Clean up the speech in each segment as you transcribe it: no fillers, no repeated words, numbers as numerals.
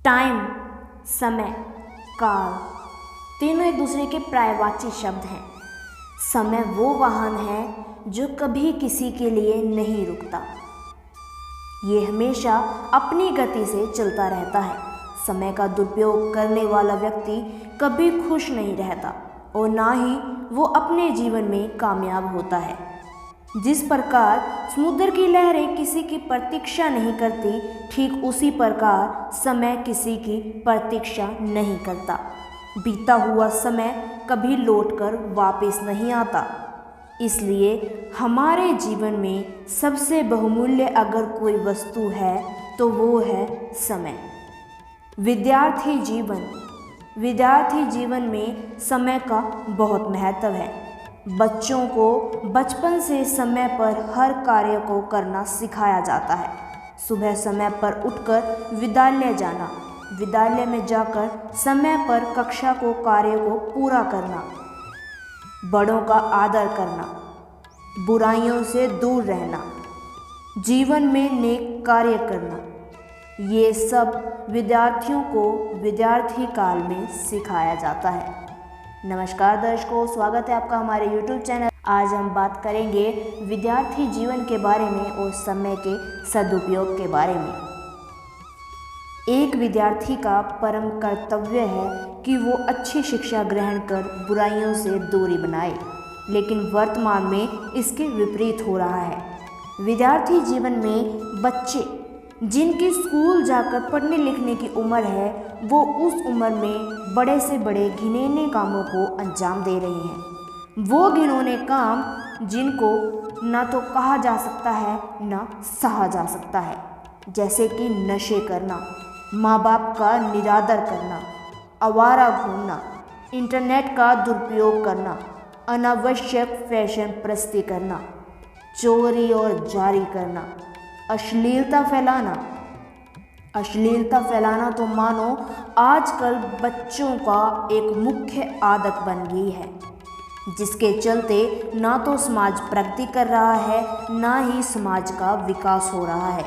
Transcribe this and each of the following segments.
Time, समय, काल तीनों एक दूसरे के पर्यायवाची शब्द हैं। समय वो वाहन है जो कभी किसी के लिए नहीं रुकता। ये हमेशा अपनी गति से चलता रहता है। समय का दुरुपयोग करने वाला व्यक्ति कभी खुश नहीं रहता और ना ही वो अपने जीवन में कामयाब होता है। जिस प्रकार समुद्र की लहरें किसी की प्रतीक्षा नहीं करती, ठीक उसी प्रकार समय किसी की प्रतीक्षा नहीं करता। बीता हुआ समय कभी लौटकर वापस नहीं आता। इसलिए हमारे जीवन में सबसे बहुमूल्य अगर कोई वस्तु है तो वो है समय। विद्यार्थी जीवन में समय का बहुत महत्व है। बच्चों को बचपन से समय पर हर कार्य को करना सिखाया जाता है। सुबह समय पर उठकर विद्यालय जाना, विद्यालय में जाकर समय पर कक्षा को कार्य को पूरा करना, बड़ों का आदर करना, बुराइयों से दूर रहना, जीवन में नेक कार्य करना, ये सब विद्यार्थियों को विद्यार्थी काल में सिखाया जाता है। नमस्कार दर्शकों, स्वागत है आपका हमारे YouTube चैनल। आज हम बात करेंगे विद्यार्थी जीवन के बारे में और समय के सदुपयोग के बारे में। एक विद्यार्थी का परम कर्तव्य है कि वो अच्छी शिक्षा ग्रहण कर बुराइयों से दूरी बनाए, लेकिन वर्तमान में इसके विपरीत हो रहा है। विद्यार्थी जीवन में बच्चे जिनकी स्कूल जाकर पढ़ने लिखने की उम्र है, वो उस उम्र में बड़े से बड़े घिनौने कामों को अंजाम दे रहे हैं। वो घिनौने काम जिनको ना तो कहा जा सकता है ना सहा जा सकता है, जैसे कि नशे करना, माँ बाप का निरादर करना, आवारा घूमना, इंटरनेट का दुरुपयोग करना, अनावश्यक फैशन प्रस्ती करना, चोरी और जारी करना, अश्लीलता फैलाना तो मानो आजकल बच्चों का एक मुख्य आदत बन गई है, जिसके चलते ना तो समाज प्रगति कर रहा है ना ही समाज का विकास हो रहा है।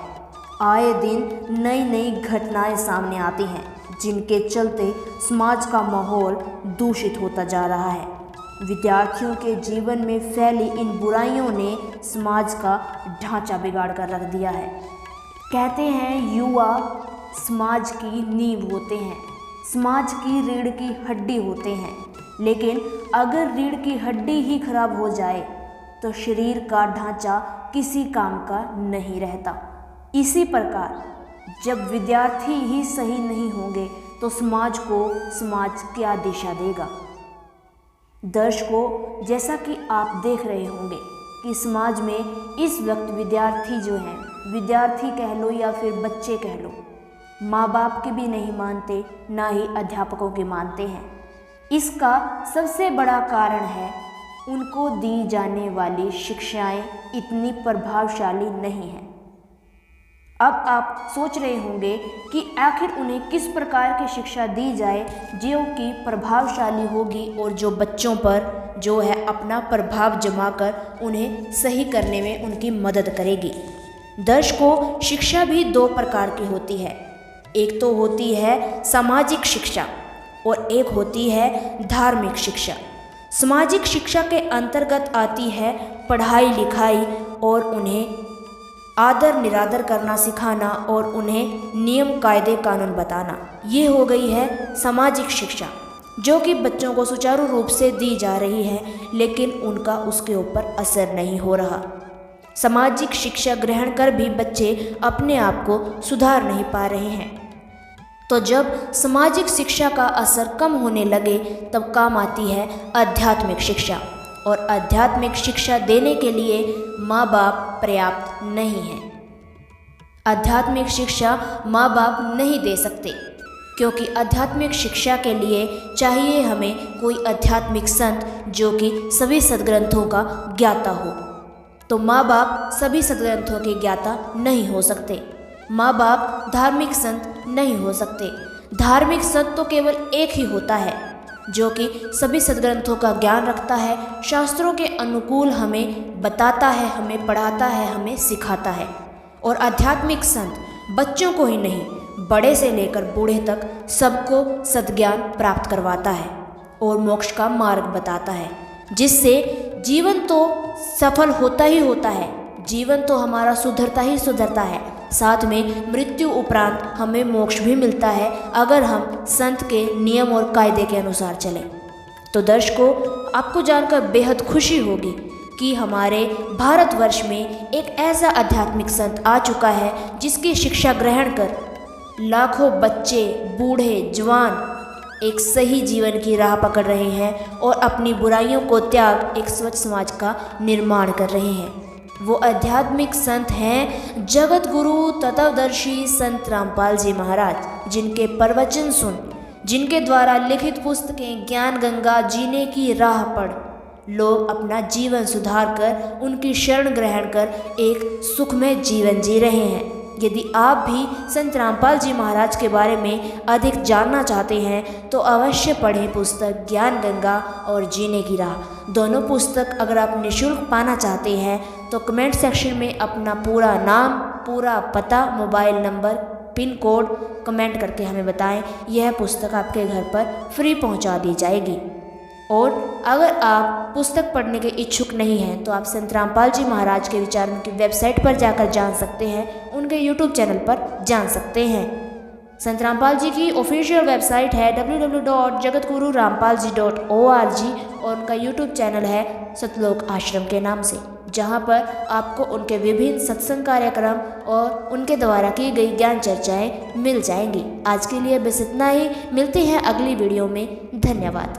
आए दिन नई नई घटनाएं सामने आती हैं, जिनके चलते समाज का माहौल दूषित होता जा रहा है। विद्यार्थियों के जीवन में फैली इन बुराइयों ने समाज का ढांचा बिगाड़ कर रख दिया है। कहते हैं युवा समाज की नींव होते हैं, समाज की रीढ़ की हड्डी होते हैं, लेकिन अगर रीढ़ की हड्डी ही खराब हो जाए तो शरीर का ढांचा किसी काम का नहीं रहता। इसी प्रकार जब विद्यार्थी ही सही नहीं होंगे तो समाज क्या दिशा देगा। दर्शकों, जैसा कि आप देख रहे होंगे कि समाज में इस वक्त विद्यार्थी जो हैं, विद्यार्थी कह लो या फिर बच्चे कह लो, माँ बाप के भी नहीं मानते ना ही अध्यापकों के मानते हैं। इसका सबसे बड़ा कारण है उनको दी जाने वाली शिक्षाएं इतनी प्रभावशाली नहीं हैं। अब आप सोच रहे होंगे कि आखिर उन्हें किस प्रकार की शिक्षा दी जाए जो कि प्रभावशाली होगी और जो बच्चों पर जो है अपना प्रभाव जमाकर उन्हें सही करने में उनकी मदद करेगी। दर्शकों, शिक्षा भी दो प्रकार की होती है। एक तो होती है सामाजिक शिक्षा और एक होती है धार्मिक शिक्षा। सामाजिक शिक्षा के अंतर्गत आती है पढ़ाई लिखाई और उन्हें आदर निरादर करना सिखाना और उन्हें नियम कायदे कानून बताना। ये हो गई है सामाजिक शिक्षा, जो कि बच्चों को सुचारू रूप से दी जा रही है, लेकिन उनका उसके ऊपर असर नहीं हो रहा। सामाजिक शिक्षा ग्रहण कर भी बच्चे अपने आप को सुधार नहीं पा रहे हैं। तो जब सामाजिक शिक्षा का असर कम होने लगे तब काम आती है आध्यात्मिक शिक्षा, और आध्यात्मिक शिक्षा देने के लिए माँ बाप पर्याप्त नहीं हैं। आध्यात्मिक शिक्षा माँ बाप नहीं दे सकते, क्योंकि आध्यात्मिक शिक्षा के लिए चाहिए हमें कोई आध्यात्मिक संत जो कि सभी सद्ग्रंथों का ज्ञाता हो। तो माँ बाप सभी सद्ग्रंथों के ज्ञाता नहीं हो सकते, माँ बाप धार्मिक संत नहीं हो सकते। धार्मिक संत तो केवल एक ही होता है जो कि सभी सद्ग्रंथों का ज्ञान रखता है, शास्त्रों के अनुकूल हमें बताता है, हमें पढ़ाता है, हमें सिखाता है। और आध्यात्मिक संत बच्चों को ही नहीं बड़े से लेकर बूढ़े तक सबको सद्ज्ञान प्राप्त करवाता है और मोक्ष का मार्ग बताता है, जिससे जीवन तो सफल होता ही होता है, जीवन तो हमारा सुधरता ही सुधरता है, साथ में मृत्यु उपरांत हमें मोक्ष भी मिलता है अगर हम संत के नियम और कायदे के अनुसार चलें। तो दर्शकों, आपको जानकर बेहद खुशी होगी कि हमारे भारतवर्ष में एक ऐसा आध्यात्मिक संत आ चुका है जिसकी शिक्षा ग्रहण कर लाखों बच्चे, बूढ़े, जवान एक सही जीवन की राह पकड़ रहे हैं और अपनी बुराइयों को त्याग एक स्वच्छ समाज का निर्माण कर रहे हैं। वो आध्यात्मिक संत हैं जगत गुरु तत्वदर्शी संत रामपाल जी महाराज, जिनके प्रवचन सुन, जिनके द्वारा लिखित पुस्तकें ज्ञान गंगा, जीने की राह पढ़ लोग अपना जीवन सुधार कर उनकी शरण ग्रहण कर एक सुखमय जीवन जी रहे हैं। यदि आप भी संत रामपाल जी महाराज के बारे में अधिक जानना चाहते हैं तो अवश्य पढ़ें पुस्तक ज्ञान गंगा और जीने की राह। दोनों पुस्तक अगर आप निःशुल्क पाना चाहते हैं तो कमेंट सेक्शन में अपना पूरा नाम, पूरा पता, mobile number, pin code comment करके हमें बताएं। यह पुस्तक आपके घर पर फ्री पहुंचा दी जाएगी। और अगर आप पुस्तक पढ़ने के इच्छुक नहीं हैं तो आप संत रामपाल जी महाराज के विचार उनकी वेबसाइट पर जाकर जान सकते हैं, उनके यूट्यूब चैनल पर जान सकते हैं। संत रामपाल जी की ऑफिशियल वेबसाइट है www.jagatgururampalji.org और उनका यूट्यूब चैनल है सतलोक आश्रम के नाम से, जहां पर आपको उनके विभिन्न सत्संग कार्यक्रम और उनके द्वारा की गई ज्ञान चर्चाएं मिल जाएंगी। आज के लिए बस इतना ही, मिलते हैं अगली वीडियो में। धन्यवाद।